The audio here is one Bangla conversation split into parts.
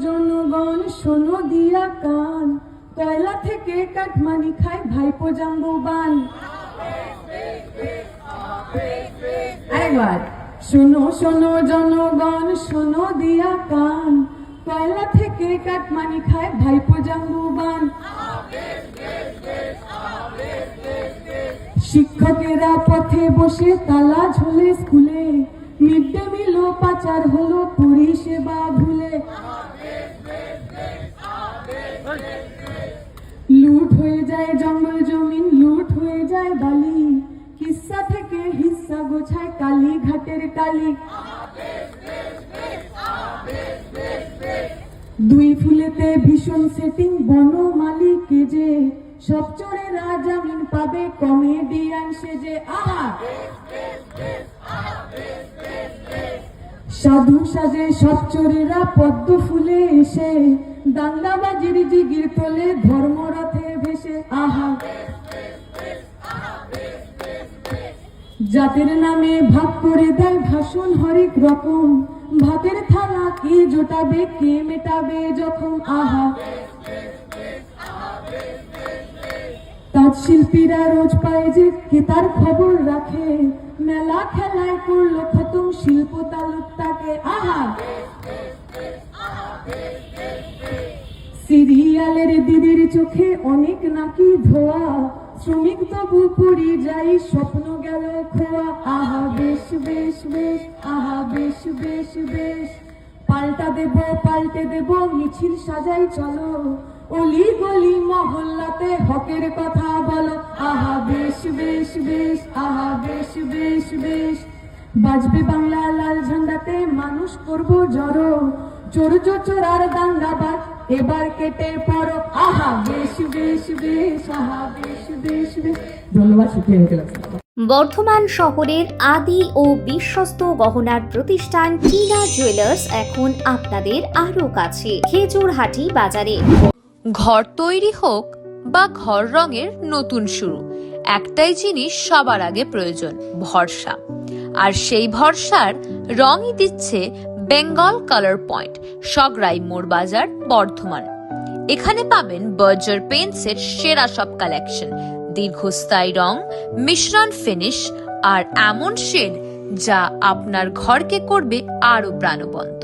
জনগণ শোনো দিয়া কান, কয়লা থেকে কাঠমানি খায় ভাইপো জাম্বুবান। একবার শোনো শোনো জনগণ শোনো দিয়া কান, কয়লা থেকে কাঠমানি খায় ভাইপো জাম্বুবান। শিক্ষকেরা পথে বসে তালা ঝোলে স্কুলে, মিড ডে মিল পাচার হলো পরিষেবা ভুলে। লুট হয়ে যায় জঙ্গল জমিন, লুট হয়ে যায় বালি, কিস্সা থেকে হিস্সা গোছায় কালীঘাটের কালী। দুই ফুলেতে ভীষণ সেটিং, বনমালী কেজে, সব চোরেরা জামিন পাবে কমেডিয়ান সেজে। আহা সাধু সাজে সব চোরেরা পদ্ম ফুলে এসে, দাঙ্গাবাজির জিগির তোলে ধর্মরথে ভেসে। আহা জাতের নামে ভাগ করে দেয় ভাষণ হরেক রকম, ভাতের থালা কে জোটাবে কে মেটাবে যখন। আহা তাঁত শিল্পীরা রোজ পায় যে কে তার খবর রাখে, মেলা খেলায় করলো খতম শিল্প তালুকটাকে। আহা সিরিয়ালের দিদির চোখে অনেক নাকি ধোয়া, শ্রমিক তবু পরিযায়ী স্বপ্ন গেল খোয়া। আহা বেশ বেশ বেশ, আহা বেশ বেশ বেশ, পাল্টে দেব মিছিল সাজাই চলো, অলি গলি মহল্লাতে হকের কথা বলো। আহা বেশ বেশ বেশ, আহা বেশ বেশ বেশ, বাজবে বাংলা লাল ঝান্ডাতে মানুষ করব জড়ো, চোর চোরার দাঙ্গাবাজ এবার কেটে পড়ো। আহা বেশ বেশ বেশ, আহা বেশ বেশ বেশ। ধন্যবাদ। বর্ধমান শহরের আদি ও বিশ্বস্ত গহনার প্রতিষ্ঠান টিনা জুয়েলার্স এখন আপনাদের আরো কাছে, খেজুরহাটি বাজারে। ঘর তৈরি হোক বা ঘর রঙের নতুন শুরু, একটাই জিনিস সবার আগে প্রয়োজন, ভরসা। আর সেই ভরসার রঙই দিচ্ছে বেঙ্গল কালার পয়েন্ট, সগড়াই মোড় বাজার, বর্ধমান। এখানে পাবেন বার্জার পেইন্টসের সেরা সব কালেকশন, দীর্ঘস্থায়ী রং, মিশ্রণ ফিনিশ আর এমন শেড যা আপনার ঘরকে করবে আরো প্রাণবন্ত।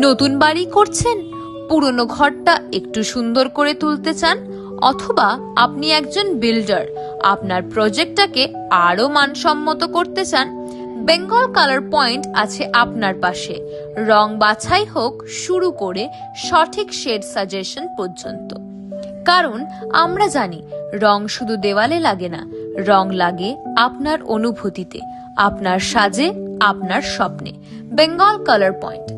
নতুন বাড়ি করছেন, পুরনো ঘরটা একটু সুন্দর করে তুলতে চান, অথবা আপনি একজন বিল্ডার, আপনার প্রজেক্টটাকে আরো মানসম্মত করতে চান, বেঙ্গল কালার পয়েন্ট আছে আপনার পাশে। রং বাছাই হোক শুরু করে সঠিক শেড সাজেশন পর্যন্ত। কারণ আমরা জানি রং শুধু দেওয়ালে লাগে না, রং লাগে আপনার অনুভূতিতে, আপনার সাজে, আপনার স্বপ্নে। বেঙ্গল কালার পয়েন্ট,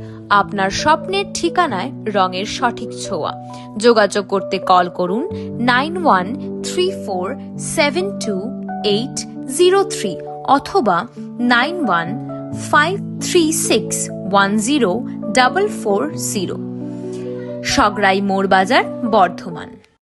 আপনার স্বপ্নের ঠিকানায় রঙের সঠিক ছোঁয়া। যোগাযোগ করতে কল করুন 9134728003 অথবা 9153610440। সগড়াই মোড় বাজার, বর্ধমান।